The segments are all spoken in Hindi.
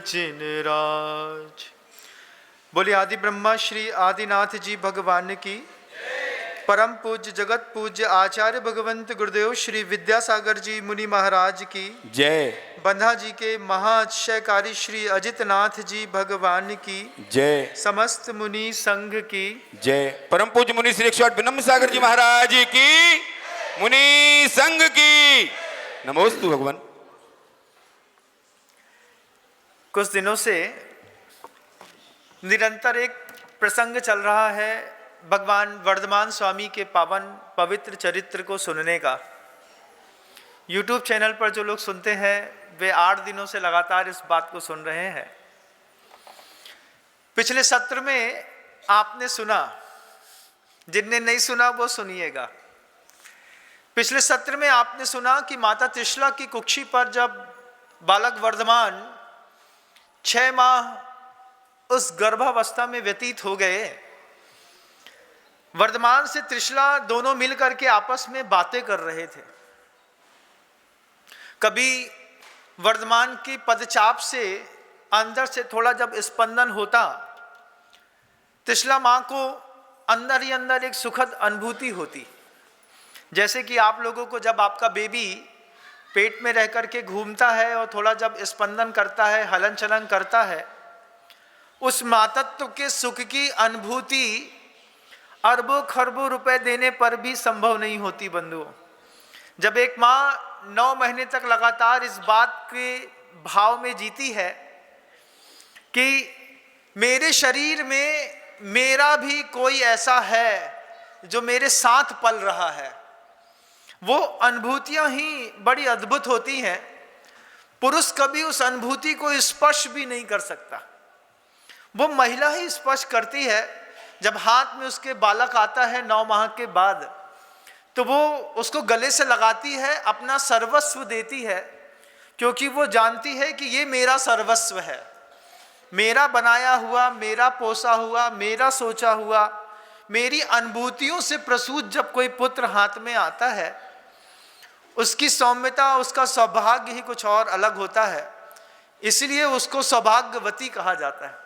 जिन राज। बोले आदि ब्रह्मा श्री आदिनाथ जी भगवान की, परम पूज्य जगत पूज्य आचार्य भगवंत गुरुदेव श्री विद्यासागर जी मुनि महाराज की जय। बंधा जी के महाअतिशयकारी श्री अजितनाथ जी भगवान की जय। समस्त मुनि संघ की जय। परम पूज्य मुनि श्री 108 विनम्र सागर जी महाराज की, मुनि संघ की नमोस्तु भगवान। कुछ दिनों से निरंतर एक प्रसंग चल रहा है भगवान वर्धमान स्वामी के पावन पवित्र चरित्र को सुनने का। YouTube चैनल पर जो लोग सुनते हैं वे 8 दिनों से लगातार इस बात को सुन रहे हैं। पिछले सत्र में आपने सुना, जिनने नहीं सुना वो सुनिएगा। पिछले सत्र में आपने सुना कि माता त्रिशला की कुक्षी पर जब बालक वर्धमान 6 माह उस गर्भावस्था में व्यतीत हो गए, वर्धमान से त्रिशला दोनों मिलकर के आपस में बातें कर रहे थे। कभी वर्धमान की पदचाप से अंदर से थोड़ा जब स्पंदन होता, त्रिशला मां को अंदर ही अंदर एक सुखद अनुभूति होती। जैसे कि आप लोगों को जब आपका बेबी पेट में रह करके घूमता है और थोड़ा जब स्पंदन करता है, हलन चलन करता है, उस मातत्व के सुख की अनुभूति अरबों खरबों रुपए देने पर भी संभव नहीं होती बंधुओं। जब एक माँ 9 महीने तक लगातार इस बात के भाव में जीती है कि मेरे शरीर में मेरा भी कोई ऐसा है जो मेरे साथ पल रहा है, वो अनुभूतियां ही बड़ी अद्भुत होती हैं। पुरुष कभी उस अनुभूति को स्पर्श भी नहीं कर सकता, वो महिला ही स्पर्श करती है। जब हाथ में उसके बालक आता है 9 माह के बाद, तो वो उसको गले से लगाती है, अपना सर्वस्व देती है, क्योंकि वो जानती है कि ये मेरा सर्वस्व है, मेरा बनाया हुआ, मेरा पोसा हुआ, मेरा सोचा हुआ, मेरी अनुभूतियों से प्रसूत जब कोई पुत्र हाथ में आता है, उसकी सौम्यता, उसका सौभाग्य ही कुछ और अलग होता है। इसलिए उसको सौभाग्यवती कहा जाता है।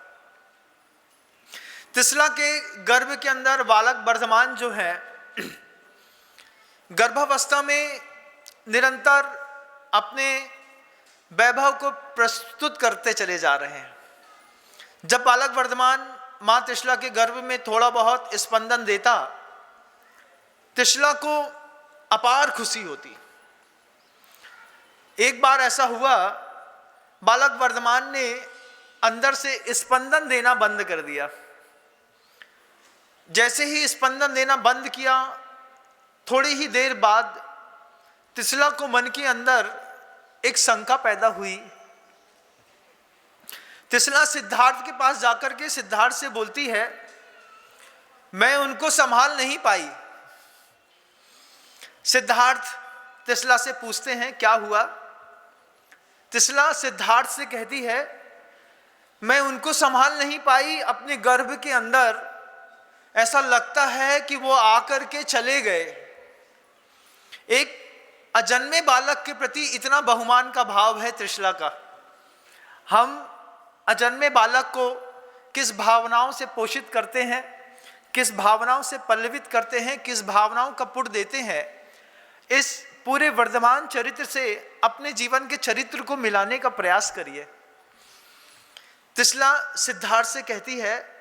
त्रिशला के गर्भ के अंदर बालक वर्धमान जो है, गर्भावस्था में निरंतर अपने वैभव को प्रस्तुत करते चले जा रहे हैं। जब बालक वर्धमान मां त्रिशला के गर्भ में थोड़ा बहुत स्पंदन देता, त्रिशला को अपार खुशी होती। एक बार ऐसा हुआ, बालक वर्धमान ने अंदर से स्पंदन देना बंद कर दिया। जैसे ही स्पंदन देना बंद किया, थोड़ी ही देर बाद त्रिशला को मन के अंदर एक शंका पैदा हुई। त्रिशला सिद्धार्थ के पास जाकर के सिद्धार्थ से बोलती है, मैं उनको संभाल नहीं पाई। सिद्धार्थ त्रिशला से पूछते हैं क्या हुआ। त्रिशला सिद्धार्थ से कहती है, मैं उनको संभाल नहीं पाई, अपने गर्भ के अंदर ऐसा लगता है कि वो आकर के चले गए। एक अजन्मे बालक के प्रति इतना बहुमान का भाव है त्रिशला का। हम अजन्मे बालक को किस भावनाओं से पोषित करते हैं, किस भावनाओं से पल्लवित करते हैं, किस भावनाओं का पुट देते हैं, इस पूरे वर्धमान चरित्र से अपने जीवन के चरित्र को मिलाने का प्रयास करिए। त्रिशला सिद्धार्थ से कहती है,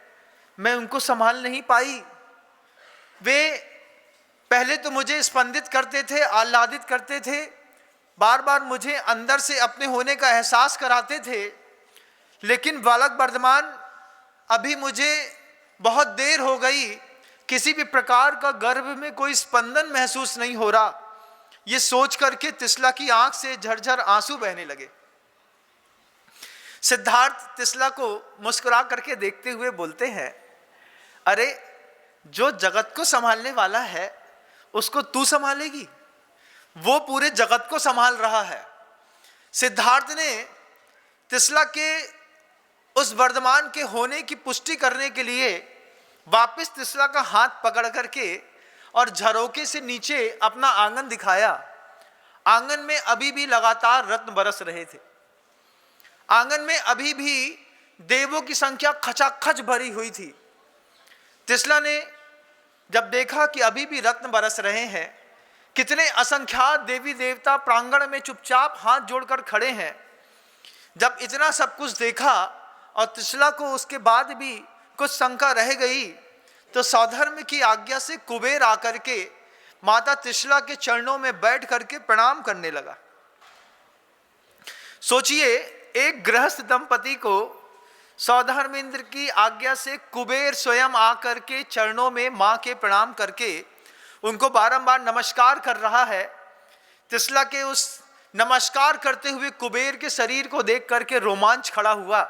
मैं उनको संभाल नहीं पाई। वे पहले तो मुझे स्पंदित करते थे, आह्लादित करते थे, बार बार मुझे अंदर से अपने होने का एहसास कराते थे, लेकिन बालक वर्धमान अभी मुझे बहुत देर हो गई, किसी भी प्रकार का गर्भ में कोई स्पंदन महसूस नहीं हो रहा। ये सोच करके त्रिशला की आंख से झरझर आंसू बहने लगे। सिद्धार्थ त्रिशला को मुस्कुरा करके देखते हुए बोलते हैं, अरे जो जगत को संभालने वाला है उसको तू संभालेगी, वो पूरे जगत को संभाल रहा है। सिद्धार्थ ने त्रिशला के उस वर्धमान के होने की पुष्टि करने के लिए वापस त्रिशला का हाथ पकड़ करके और झरोके से नीचे अपना आंगन दिखाया। आंगन में अभी भी लगातार रत्न बरस रहे थे। आंगन में अभी भी देवों की संख्या खचाखच भरी हुई थी। तिसला ने जब देखा कि अभी भी रत्न बरस रहे हैं, कितने असंख्यात देवी देवता प्रांगण में चुपचाप हाथ जोड़कर खड़े हैं, जब इतना सब कुछ देखा और तिसला को उसके बाद भी कुछ शंका रह गई, तो सौधर्म की आज्ञा से कुबेर आकर के माता तिसला के चरणों में बैठ करके प्रणाम करने लगा। सोचिए, एक गृहस्थ दंपति को सौधर्मेंद्र की आज्ञा से कुबेर स्वयं आकर के चरणों में मां के प्रणाम करके उनको बारंबार नमस्कार कर रहा है। तिसला के उस नमस्कार करते हुए कुबेर के शरीर को देख करके रोमांच खड़ा हुआ।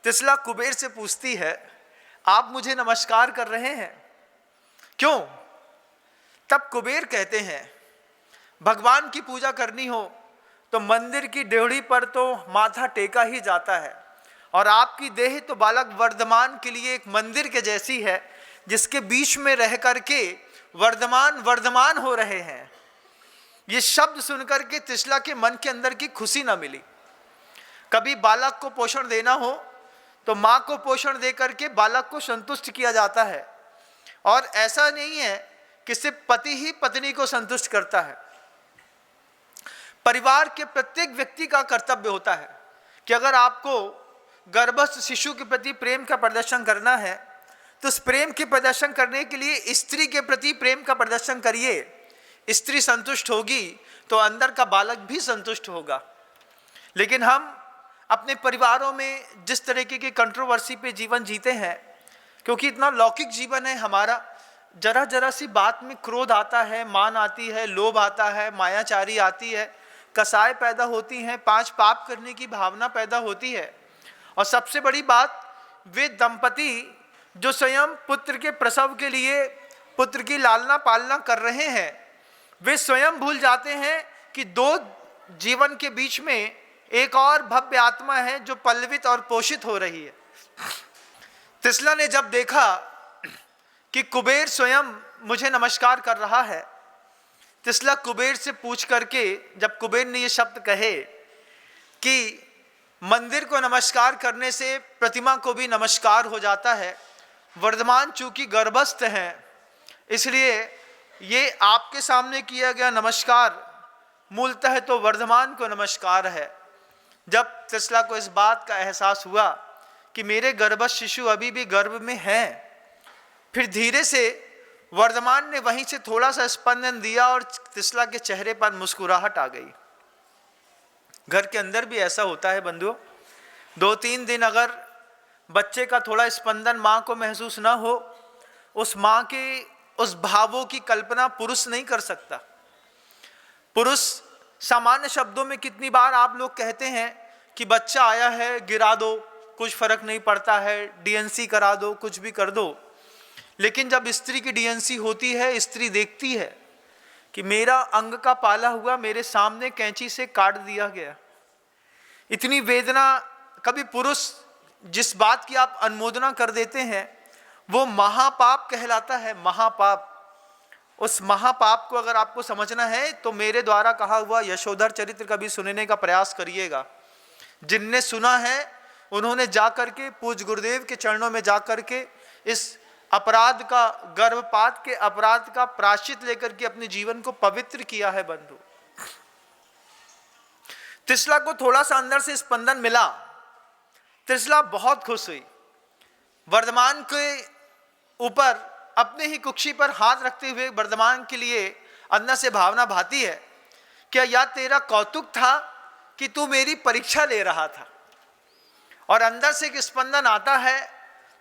तिसला कुबेर से पूछती है, आप मुझे नमस्कार कर रहे हैं, क्यों? तब कुबेर कहते हैं, भगवान की पूजा करनी हो तो मंदिर की डेवढ़ी पर तो माथा टेका ही जाता है, और आपकी देह तो बालक वर्धमान के लिए एक मंदिर के जैसी है, जिसके बीच में रह करके वर्धमान वर्धमान हो रहे हैं। ये शब्द सुनकर के तिसला के मन के अंदर की खुशी न मिली। कभी बालक को पोषण देना हो तो माँ को पोषण दे करके बालक को संतुष्ट किया जाता है, और ऐसा नहीं है कि सिर्फ पति ही पत्नी को संतुष्ट करता है। परिवार के प्रत्येक व्यक्ति का कर्तव्य होता है कि अगर आपको गर्भस्थ शिशु के प्रति प्रेम का प्रदर्शन करना है तो उस प्रेम के प्रदर्शन करने के लिए स्त्री के प्रति प्रेम का प्रदर्शन करिए। स्त्री संतुष्ट होगी तो अंदर का बालक भी संतुष्ट होगा। लेकिन हम अपने परिवारों में जिस तरीके की कंट्रोवर्सी पे जीवन जीते हैं, क्योंकि इतना लौकिक जीवन है हमारा, जरा जरा सी बात में क्रोध आता है, मान आती है, लोभ आता है, मायाचारी आती है, कसाय पैदा होती हैं, 5 पाप करने की भावना पैदा होती है। और सबसे बड़ी बात, वे दंपति जो स्वयं पुत्र के प्रसव के लिए पुत्र की लालना पालना कर रहे हैं, वे स्वयं भूल जाते हैं कि 2 जीवन के बीच में एक और भव्य आत्मा है जो पल्लवित और पोषित हो रही है। तिसला ने जब देखा कि कुबेर स्वयं मुझे नमस्कार कर रहा है, तिसला कुबेर से पूछ करके, जब कुबेर ने ये शब्द कहे कि मंदिर को नमस्कार करने से प्रतिमा को भी नमस्कार हो जाता है, वर्धमान चूंकि गर्भस्थ हैं, इसलिए ये आपके सामने किया गया नमस्कार मूलतः तो वर्धमान को नमस्कार है। जब तिसला को इस बात का एहसास हुआ कि मेरे गर्भस्थ शिशु अभी भी गर्भ में हैं, फिर धीरे से वर्धमान ने वहीं से थोड़ा सा स्पंदन दिया और तिसला के चेहरे पर मुस्कुराहट आ गई। घर के अंदर भी ऐसा होता है बंधुओं, 2-3 दिन अगर बच्चे का थोड़ा स्पंदन माँ को महसूस ना हो, उस माँ के उस भावों की कल्पना पुरुष नहीं कर सकता। पुरुष सामान्य शब्दों में कितनी बार आप लोग कहते हैं कि बच्चा आया है, गिरा दो, कुछ फर्क नहीं पड़ता है, डीएनसी करा दो, कुछ भी कर दो। लेकिन जब स्त्री की डीएनसी होती है, स्त्री देखती है कि मेरा अंग का पाला हुआ मेरे सामने कैंची से काट दिया गया। इतनी वेदना, कभी पुरुष जिस बात की आप अनुमोदना कर देते हैं वो महापाप कहलाता है, महापाप। उस महापाप को अगर आपको समझना है तो मेरे द्वारा कहा हुआ यशोधर चरित्र कभी सुनने का प्रयास करिएगा। जिनने सुना है उन्होंने जा करके पूज्य गुरुदेव के चरणों में जा करके इस अपराध का, गर्भपात के अपराध का प्रायश्चित लेकर के अपने जीवन को पवित्र किया है बंधु। तिसला को थोड़ा सा अंदर से स्पंदन मिला, तिसला बहुत खुश हुई। वर्धमान के ऊपर अपने ही कुक्षी पर हाथ रखते हुए वर्धमान के लिए अंदर से भावना भाती है, क्या यह तेरा कौतुक था कि तू मेरी परीक्षा ले रहा था? और अंदर से एक स्पंदन आता है।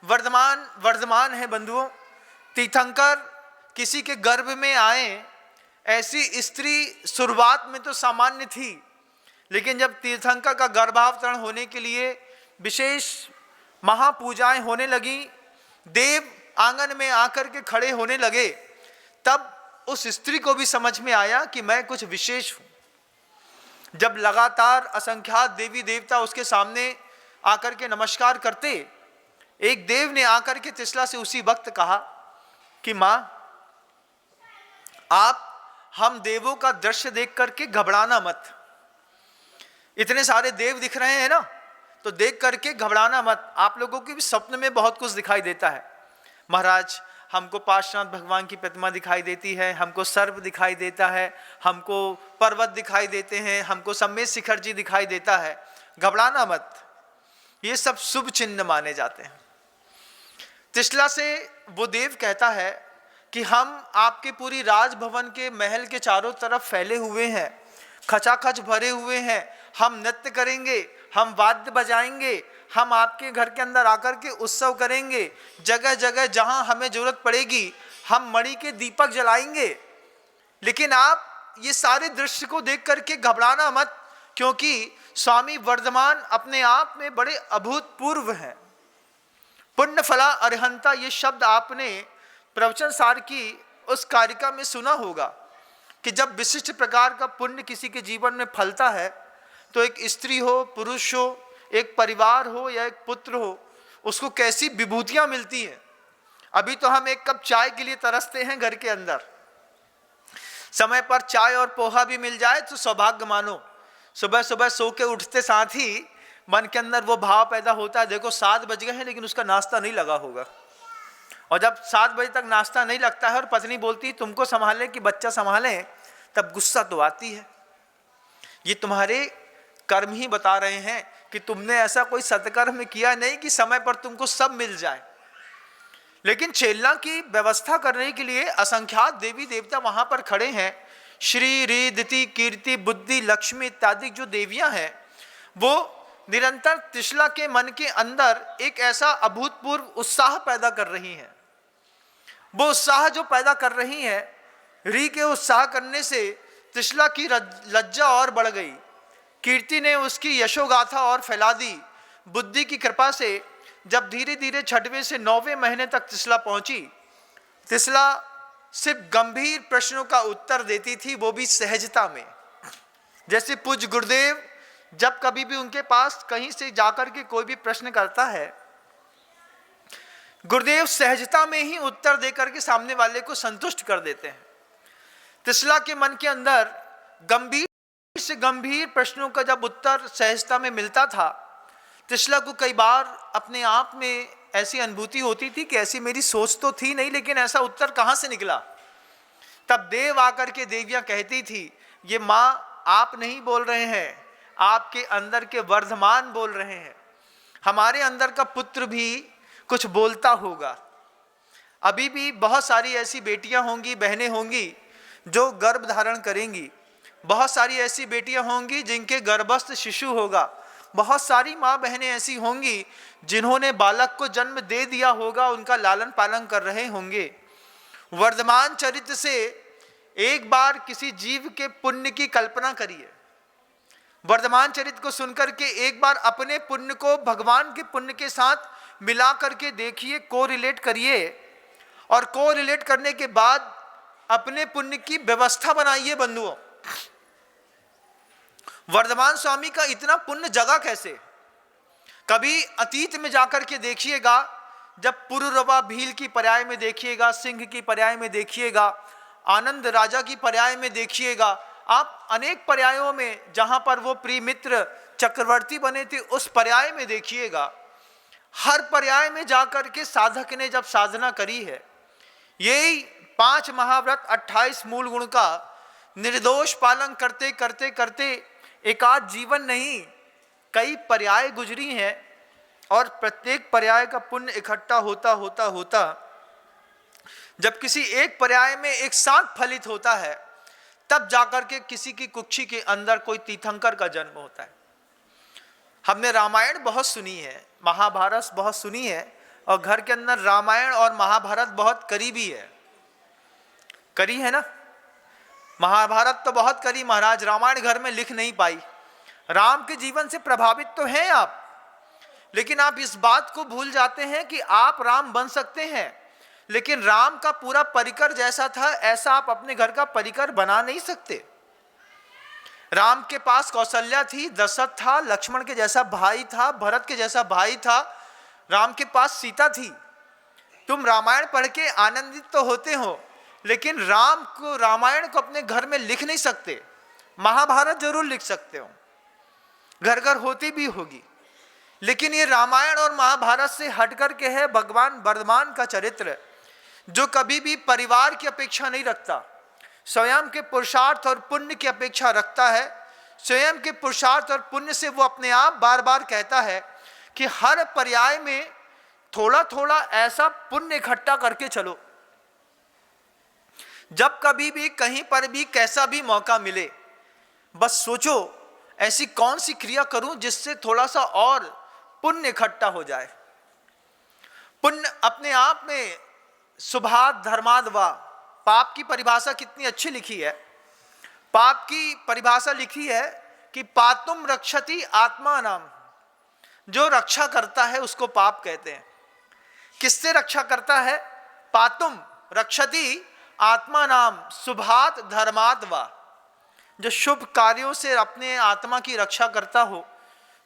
वर्धमान वर्धमान है बंधुओं। तीर्थंकर किसी के गर्भ में आए, ऐसी स्त्री शुरुआत में तो सामान्य थी, लेकिन जब तीर्थंकर का गर्भावतरण होने के लिए विशेष महापूजाएं होने लगी, देव आंगन में आकर के खड़े होने लगे, तब उस स्त्री को भी समझ में आया कि मैं कुछ विशेष हूं। जब लगातार असंख्यात देवी देवता उसके सामने आकर के नमस्कार करते, एक देव ने आकर के तिसला से उसी वक्त कहा कि मां, आप हम देवों का दृश्य देख करके घबराना मत। इतने सारे देव दिख रहे हैं ना, तो देख करके घबराना मत। आप लोगों के भी स्वप्न में बहुत कुछ दिखाई देता है। महाराज, हमको पार्श्वनाथ भगवान की प्रतिमा दिखाई देती है, हमको सर्प दिखाई देता है, हमको पर्वत दिखाई देते हैं, हमको सम्मेद शिखर जी दिखाई देता है। घबराना मत, ये सब शुभ चिन्ह माने जाते हैं। त्रिशला से वो देव कहता है कि हम आपके पूरी राजभवन के महल के चारों तरफ फैले हुए हैं, खचाखच भरे हुए हैं, हम नृत्य करेंगे, हम वाद्य बजाएंगे, हम आपके घर के अंदर आकर के उत्सव करेंगे, जगह जगह जहां हमें जरूरत पड़ेगी हम मणि के दीपक जलाएंगे। लेकिन आप ये सारे दृश्य को देख करके घबराना मत, क्योंकि स्वामी वर्धमान अपने आप में बड़े अभूतपूर्व हैं। पुण्य फला अरहंता, ये शब्द आपने प्रवचन सार की उस कारिका में सुना होगा कि जब विशिष्ट प्रकार का पुण्य किसी के जीवन में फलता है तो एक स्त्री हो, पुरुष हो, एक परिवार हो या एक पुत्र हो, उसको कैसी विभूतियां मिलती हैं। अभी तो हम एक कप चाय के लिए तरसते हैं घर के अंदर, समय पर चाय और पोहा भी मिल जाए तो सौभाग्य मानो। सुबह सुबह सो के उठते साथ ही मन के अंदर वो भाव पैदा होता है, देखो 7 बज गए हैं लेकिन उसका नाश्ता नहीं लगा होगा। और जब 7 बजे तक नाश्ता नहीं लगता है और पत्नी बोलती है तुमको संभाले कि बच्चा संभाले, तब गुस्सा तो आती है। ये तुम्हारे कर्म ही बता रहे हैं कि तुमने ऐसा कोई सत्कर्म किया नहीं कि समय पर तुमको सब मिल जाए। लेकिन छेलना की व्यवस्था करने के लिए असंख्यात देवी देवता वहां पर खड़े हैं। श्री, री, दिति, कीर्ति, बुद्धि, लक्ष्मी इत्यादि जो देवियां हैं वो निरंतर त्रिशला के मन के अंदर एक ऐसा अभूतपूर्व उत्साह पैदा कर रही हैं। वो उत्साह जो पैदा कर रही हैं, री के उत्साह करने से त्रिशला की लज्जा और बढ़ गई, कीर्ति ने उसकी यशोगाथा और फैला दी, बुद्धि की कृपा से जब धीरे धीरे 6वें से 9वें महीने तक त्रिशला पहुंची, त्रिशला सिर्फ गंभीर प्रश्नों का उत्तर देती थी, वो भी सहजता में। जैसे पूज्य गुरुदेव जब कभी भी उनके पास कहीं से जाकर के कोई भी प्रश्न करता है, गुरुदेव सहजता में ही उत्तर देकर के सामने वाले को संतुष्ट कर देते हैं। त्रिशला के मन के अंदर गंभीर से गंभीर प्रश्नों का जब उत्तर सहजता में मिलता था, त्रिशला को कई बार अपने आप में ऐसी अनुभूति होती थी कि ऐसी मेरी सोच तो थी नहीं, लेकिन ऐसा उत्तर कहाँ से निकला। तब देव आकर के देवियां कहती थी, ये माँ आप नहीं बोल रहे हैं, आपके अंदर के वर्धमान बोल रहे हैं, हमारे अंदर का पुत्र भी कुछ बोलता होगा। अभी भी बहुत सारी ऐसी बेटियां होंगी, बहनें होंगी जो गर्भ धारण करेंगी, बहुत सारी ऐसी बेटियां होंगी जिनके गर्भस्थ शिशु होगा, बहुत सारी माँ बहनें ऐसी होंगी जिन्होंने बालक को जन्म दे दिया होगा, उनका लालन पालन कर रहे होंगे। वर्धमान चरित्र से एक बार किसी जीव के पुण्य की कल्पना करिए। वर्धमान चरित्र को सुनकर के एक बार अपने पुण्य को भगवान के पुण्य के साथ मिला करके देखिए, कोरिलेट करिए, और कोरिलेट करने के बाद अपने पुण्य की व्यवस्था बनाइए। बंधुओं, वर्धमान स्वामी का इतना पुण्य जगा कैसे? कभी अतीत में जाकर के देखिएगा, जब पुरुरवा भील की पर्याय में देखिएगा, सिंह की पर्याय में देखिएगा, आनंद राजा की पर्याय में देखिएगा, आप अनेक पर्यायों में जहां पर वो प्रिय मित्र चक्रवर्ती बने थे उस पर्याय में देखिएगा। हर पर्याय में जाकर के साधक ने जब साधना करी है, यही 5 महाव्रत 28 मूल गुण का निर्दोष पालन करते करते करते एकाध जीवन नहीं कई पर्याय गुजरी हैं, और प्रत्येक पर्याय का पुण्य इकट्ठा होता होता होता जब किसी एक पर्याय में एक साथ फलित होता है, तब जाकर के किसी की कुक्षी के अंदर कोई तीर्थंकर का जन्म होता है। हमने रामायण बहुत सुनी है, महाभारत बहुत सुनी है, और घर के अंदर रामायण और महाभारत बहुत करीबी है, करी है ना। महाभारत तो बहुत करी महाराज, रामायण घर में लिख नहीं पाई। राम के जीवन से प्रभावित तो हैं आप, लेकिन आप इस बात को भूल जाते हैं कि आप राम बन सकते हैं, लेकिन राम का पूरा परिकर जैसा था ऐसा आप अपने घर का परिकर बना नहीं सकते। राम के पास कौशल्या थी, दशरथ था, लक्ष्मण के जैसा भाई था, भरत के जैसा भाई था, राम के पास सीता थी। तुम रामायण पढ़ के आनंदित तो होते हो, लेकिन रामायण को अपने घर में लिख नहीं सकते। महाभारत जरूर लिख सकते हो। घर घर होती भी होगी, लेकिन ये रामायण और महाभारत से हटकर के है भगवान वर्धमान का चरित्र, जो कभी भी परिवार की अपेक्षा नहीं रखता, स्वयं के पुरुषार्थ और पुण्य की अपेक्षा रखता है। स्वयं के पुरुषार्थ और पुण्य से वो अपने आप बार बार कहता है कि हर पर्याय में थोड़ा थोड़ा ऐसा पुण्य इकट्ठा करके चलो, जब कभी भी कहीं पर भी कैसा भी मौका मिले, बस सोचो ऐसी कौन सी क्रिया करूं जिससे थोड़ा सा और पुण्य इकट्ठा हो जाए। पुण्य अपने आप में शुभाद धर्माद वा, पाप की परिभाषा कितनी अच्छी लिखी है। पाप की परिभाषा लिखी है कि पातुम रक्षति आत्मा नाम, जो रक्षा करता है उसको पाप कहते हैं। किससे रक्षा करता है? पातुम रक्षति आत्मा नाम शुभात धर्मात वा, जो शुभ कार्यों से अपने आत्मा की रक्षा करता हो,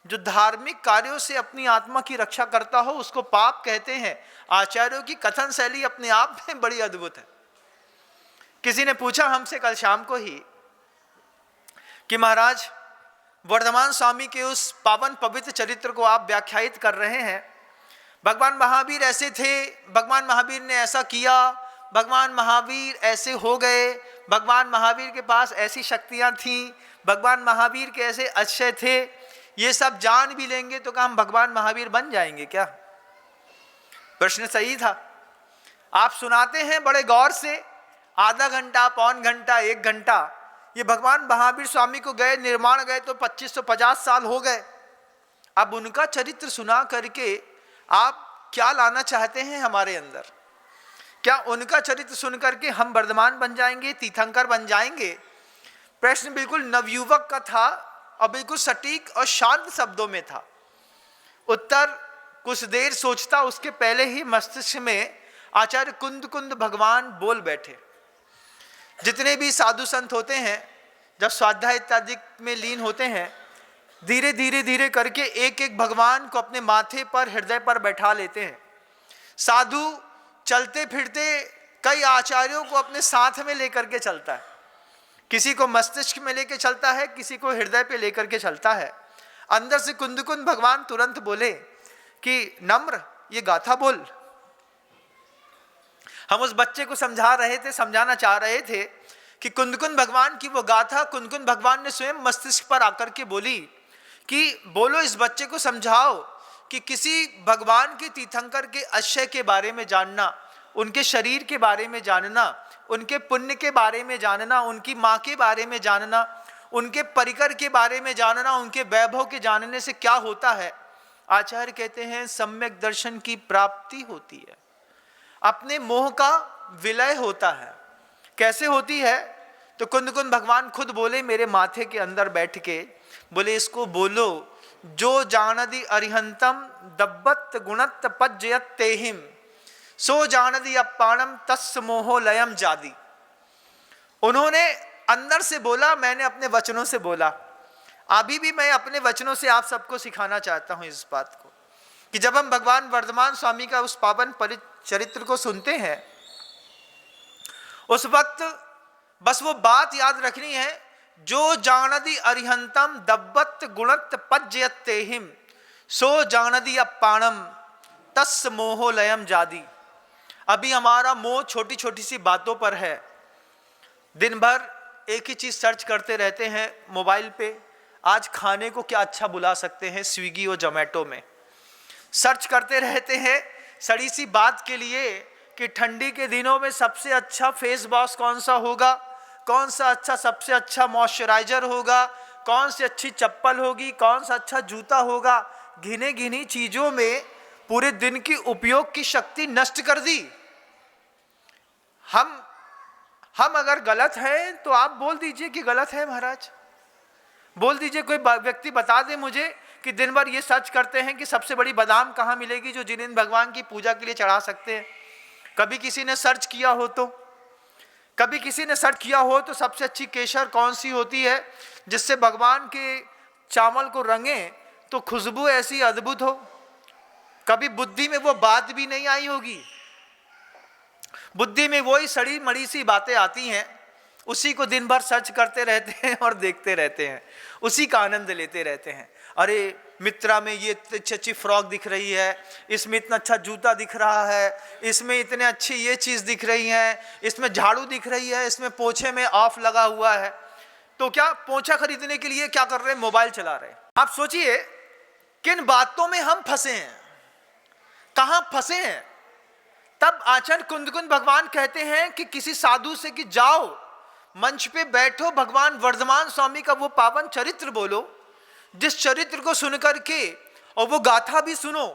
जो धार्मिक कार्यों से अपनी आत्मा की रक्षा करता हो, उसको पाप कहते हैं। आचार्यों की कथन शैली अपने आप में बड़ी अद्भुत है। किसी ने पूछा हमसे कल शाम को ही कि महाराज, वर्धमान स्वामी के उस पावन पवित्र चरित्र को आप व्याख्यायित कर रहे हैं, भगवान महावीर ऐसे थे, भगवान महावीर ने ऐसा किया, भगवान महावीर ऐसे हो गए, भगवान महावीर के पास ऐसी शक्तियां थीं, भगवान महावीर के ऐसे अच्छे थे, ये सब जान भी लेंगे तो क्या हम भगवान महावीर बन जाएंगे क्या? प्रश्न सही था। आप सुनाते हैं बड़े गौर से, आधा घंटा, पौन घंटा, 1 घंटा। ये भगवान महावीर स्वामी को गए निर्माण गए तो 2550 साल हो गए। अब उनका चरित्र सुना करके आप क्या लाना चाहते हैं हमारे अंदर? क्या उनका चरित्र सुन करके हम वर्धमान बन जाएंगे, तीर्थंकर बन जाएंगे? प्रश्न बिल्कुल नवयुवक का था और बिल्कुल सटीक और शांत शब्दों में था। उत्तर कुछ देर सोचता, उसके पहले ही मस्तिष्क में आचार्य कुंद कुंद भगवान बोल बैठे। जितने भी साधु संत होते हैं, जब स्वाध्याय इत्यादि में लीन होते हैं, धीरे धीरे धीरे करके एक एक भगवान को अपने माथे पर, हृदय पर बैठा लेते हैं। साधु चलते फिरते कई आचार्यों को अपने साथ में लेकर के चलता है। किसी को मस्तिष्क में लेकर चलता है, किसी को हृदय पे लेकर के चलता है। अंदर से कुंद कुंद भगवान तुरंत बोले कि नम्र, ये गाथा बोल। हम उस बच्चे को समझा रहे थे, समझाना चाह रहे थे कि कुंद कुंद भगवान की वो गाथा कुंद कुंद भगवान ने स्वयं मस्तिष्क पर आकर के बोली कि बोलो, इस बच्चे को समझाओ कि किसी भगवान के तीर्थंकर के आशय के बारे में जानना, उनके शरीर के बारे में जानना, उनके पुण्य के बारे में जानना, उनकी माँ के बारे में जानना, उनके परिकर के बारे में जानना, उनके वैभव के जानने से क्या होता है। आचार्य कहते हैं सम्यक दर्शन की प्राप्ति होती है, अपने मोह का विलय होता है। कैसे होती है? तो कुंद कुंद भगवान खुद बोले मेरे माथे के अंदर बैठ के, बोले इसको बोलो, जो जानदि अरिहंतम दब्बत गुणत पज्जयत तेहिम, सो जानदि अपाणम तस् मोहो लयम जादी। उन्होंने अंदर से बोला, मैंने अपने वचनों से बोला। अभी भी मैं अपने वचनों से आप सबको सिखाना चाहता हूं इस बात को कि जब हम भगवान वर्धमान स्वामी का उस पावन चरित्र को सुनते हैं, उस वक्त बस वो बात याद रखनी है, जो जानदि अरिहंतम दब्बत गुणत पज्जयत तेहिम, सो जानदि अपाणम तस् मोहो लयम जादी। अभी हमारा मोह छोटी छोटी सी बातों पर है। दिन भर एक ही चीज सर्च करते रहते हैं मोबाइल पे, आज खाने को क्या अच्छा बुला सकते हैं स्विगी और जोमेटो में। सर्च करते रहते हैं सड़ी सी बात के लिए कि ठंडी के दिनों में सबसे अच्छा फेस वॉश कौन सा होगा, कौन सा अच्छा सबसे अच्छा मॉइस्चराइजर होगा, कौन सी अच्छी चप्पल होगी, कौन सा अच्छा जूता होगा। घिने घिनी चीजों में पूरे दिन की उपयोग की शक्ति नष्ट कर दी। हम अगर गलत हैं तो आप बोल दीजिए कि गलत है महाराज, बोल दीजिए। कोई व्यक्ति बता दे मुझे कि दिन भर ये सर्च करते हैं कि सबसे बड़ी बादाम कहाँ मिलेगी जो जिन भगवान की पूजा के लिए चढ़ा सकते हैं। कभी किसी ने सर्च किया हो तो, कभी किसी ने सर्च किया हो तो सबसे अच्छी केसर कौन सी होती है जिससे भगवान के चावल को रंगे तो खुशबू ऐसी अद्भुत हो। कभी बुद्धि में वो बात भी नहीं आई होगी, बुद्धि में वही सड़ी मड़ी सी बातें आती हैं, उसी को दिन भर सर्च करते रहते हैं और देखते रहते हैं, उसी का आनंद लेते रहते हैं। अरे मित्रा में ये अच्छी अच्छी फ्रॉक दिख रही है, इसमें इतना अच्छा जूता दिख रहा है, इसमें इतने अच्छी ये चीज़ दिख रही है, इसमें झाड़ू दिख रही है, इसमें पोछे में ऑफ लगा हुआ है। तो क्या पोछा खरीदने के लिए क्या कर रहे हैं? मोबाइल चला रहे हैं। आप सोचिए किन बातों में हम फंसे हैं, कहां फंसे हैं। तब आचार्य कुंदकुंद भगवान कहते हैं कि किसी साधु से कि जाओ मंच पे बैठो, भगवान वर्धमान स्वामी का वो पावन चरित्र बोलो, जिस चरित्र को सुनकर के और वो गाथा भी सुनो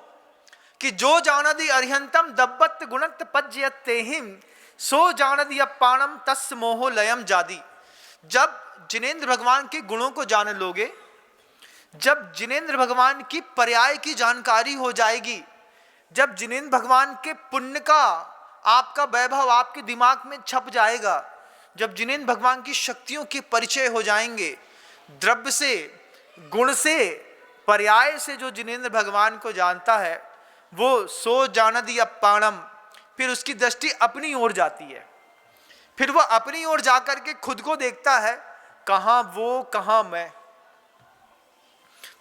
कि जो जानदी अरिहंतम दब्बत गुणत पज्यत तेहिम सो जानदी अपाणम तस् मोहो लयम जादी। जब जिनेंद्र भगवान के गुणों को जान लोगे, जब जिनेंद्र भगवान की पर्याय की जानकारी हो जाएगी, जब जिनेंद्र भगवान के पुण्य का आपका वैभव आपके दिमाग में छप जाएगा, जब जिनेंद्र भगवान की शक्तियों के परिचय हो जाएंगे, द्रव्य से, गुण से, पर्याय से जो जिनेंद्र भगवान को जानता है वो सो जानदी अपाणम, फिर उसकी दृष्टि अपनी ओर जाती है, फिर वो अपनी ओर जाकर के खुद को देखता है, कहां वो कहां मैं।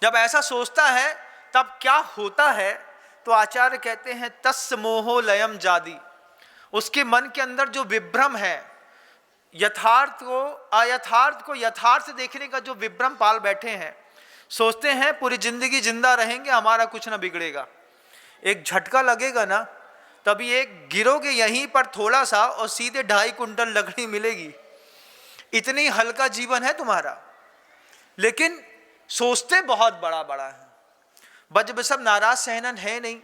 जब ऐसा सोचता है तब क्या होता है? तो आचार्य कहते हैं तस् मोहो लयम जादी। उसके मन के अंदर जो विभ्रम है, यथार्थ को अयथार्थ को यथार्थ देखने का जो विभ्रम पाल बैठे हैं, सोचते हैं पूरी जिंदगी जिंदा रहेंगे, हमारा कुछ ना बिगड़ेगा। एक झटका लगेगा ना, तभी एक गिरोगे यहीं पर थोड़ा सा और सीधे 2.5 कुंटल लकड़ी मिलेगी। इतनी हल्का जीवन है तुम्हारा, लेकिन सोचते बहुत बड़ा बड़ा है। बज बसब नाराज सहनन है नहीं,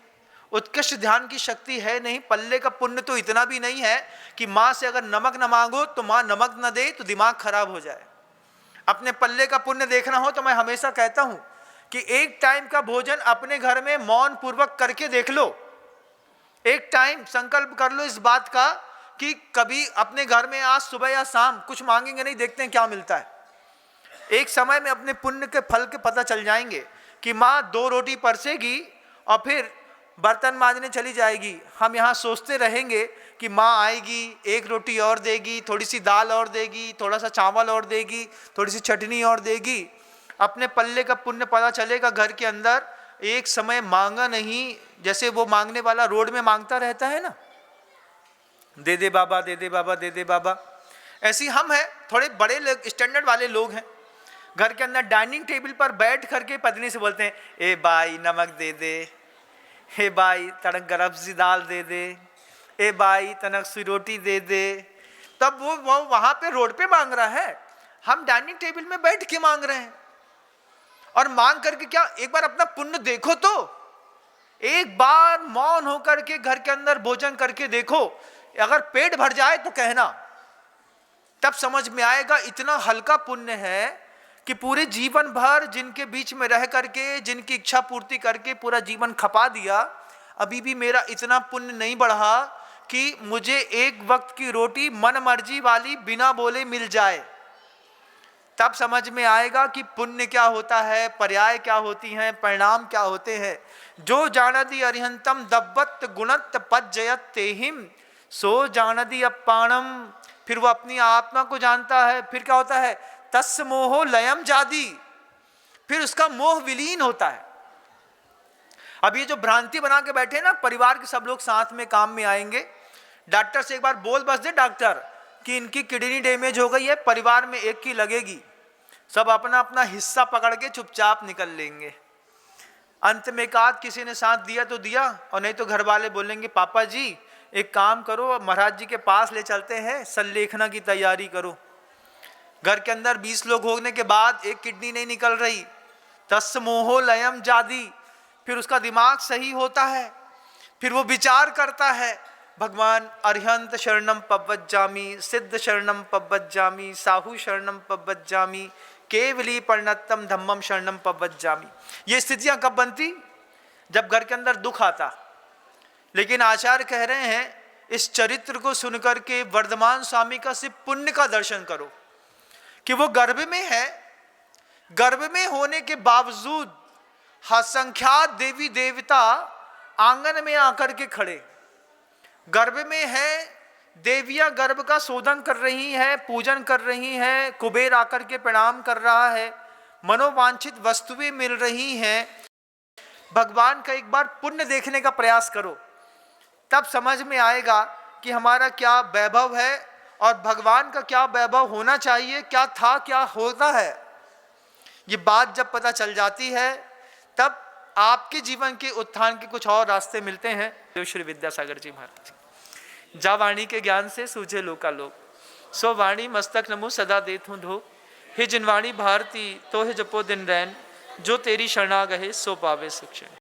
उत्कृष्ट ध्यान की शक्ति है नहीं, पल्ले का पुण्य तो इतना भी नहीं है कि माँ से अगर नमक न मांगो तो माँ नमक न दे तो दिमाग खराब हो जाए। अपने पल्ले का पुण्य देखना हो तो मैं हमेशा कहता हूं कि एक टाइम का भोजन अपने घर में मौन पूर्वक करके देख लो। एक टाइम संकल्प कर लो इस बात का कि कभी अपने घर में आज सुबह या शाम कुछ मांगेंगे नहीं, देखते हैं क्या मिलता है। एक समय में अपने पुण्य के फल के पता चल जाएंगे कि माँ 2 रोटी परसेगी और फिर बर्तन मांजने चली जाएगी। हम यहाँ सोचते रहेंगे कि माँ आएगी, 1 रोटी और देगी, थोड़ी सी दाल और देगी, थोड़ा सा चावल और देगी, थोड़ी सी चटनी और देगी। अपने पल्ले का पुण्य पता चलेगा घर के अंदर एक समय मांगा नहीं, जैसे वो मांगने वाला रोड में मांगता रहता है ना, दे दे बाबा, दे दे बाबा, दे दे बाबा। ऐसी हम हैं, थोड़े बड़े स्टैंडर्ड वाले लोग हैं। घर के अंदर डाइनिंग टेबल पर बैठ करके पत्नी से बोलते हैं, ए भाई नमक दे दे, हे भाई तनक गरम सी दाल दे दे, ए भाई तनक सी रोटी दे दे। तब वो वहां पे रोड पे मांग रहा है, हम डाइनिंग टेबल में बैठ के मांग रहे हैं। और मांग करके क्या, एक बार अपना पुण्य देखो तो, एक बार मौन होकर के घर के अंदर भोजन करके देखो, अगर पेट भर जाए तो कहना, तब समझ में आएगा इतना हल्का पुण्य है कि पूरे जीवन भर जिनके बीच में रह करके, जिनकी इच्छा पूर्ति करके पूरा जीवन खपा दिया, अभी भी मेरा इतना पुण्य नहीं बढ़ा कि मुझे एक वक्त की रोटी मन मर्जी वाली बिना बोले मिल जाए। तब समझ में आएगा कि पुण्य क्या होता है, पर्याय क्या होती हैं, परिणाम क्या होते हैं। जो जानदी अरिहंतम दब्बत गुणत पज्जयत तेहिम सो जानदी अपाणम। फिर वो अपनी आत्मा को जानता है, फिर क्या होता है, तस् मोहो लयम जादी, फिर उसका मोह विलीन होता है। अब ये जो भ्रांति बना के बैठे ना, परिवार के सब लोग साथ में काम में आएंगे, डॉक्टर से एक बार बोल बस दे डॉक्टर कि इनकी किडनी डैमेज हो गई है, परिवार में एक की लगेगी, सब अपना अपना हिस्सा पकड़ के चुपचाप निकल लेंगे। अंत में एकाध किसी ने साथ दिया तो दिया, और नहीं तो घर वाले बोलेंगे पापा जी एक काम करो, महाराज जी के पास ले चलते हैं, संलेखना की तैयारी करो। घर के अंदर 20 लोग होने के बाद एक किडनी नहीं निकल रही, तस् मोहो लयम जादी। फिर उसका दिमाग सही होता है, फिर वो विचार करता है, भगवान अरिहंत शरणम पव्वज्जामि, सिद्ध शरणम पव्वज्जामि, साहू शरणम पव्वज्जामि, केवली परिणतम धम्मम शरणम पव्वज्जामि। ये स्थितियां कब बनती? जब घर के अंदर दुख आता। लेकिन आचार्य कह रहे हैं इस चरित्र को सुनकर के वर्धमान स्वामी का सिर्फ पुण्य का दर्शन करो कि वो गर्भ में है, गर्भ में होने के बावजूद असंख्यात देवी देवता आंगन में आकर के खड़े, गर्भ में है, देवियां गर्भ का शोधन कर रही हैं, पूजन कर रही हैं, कुबेर आकर के प्रणाम कर रहा है, मनोवांछित वस्तुएं मिल रही हैं, भगवान का एक बार पुण्य देखने का प्रयास करो, तब समझ में आएगा कि हमारा क्या वैभव है और भगवान का क्या वैभव होना चाहिए, क्या था, क्या होता है। ये बात जब पता चल जाती है तब आपके जीवन के उत्थान के कुछ और रास्ते मिलते हैं। जो श्री विद्यासागर जी महाराज, जा वाणी के ज्ञान से सूझे लोकालोक, सो वाणी मस्तक नमो सदा देत हूँ धो, हे जिनवाणी भारती तो हे जपो दिन रैन, जो तेरी शरणा गहे सो पावे सुख चैन।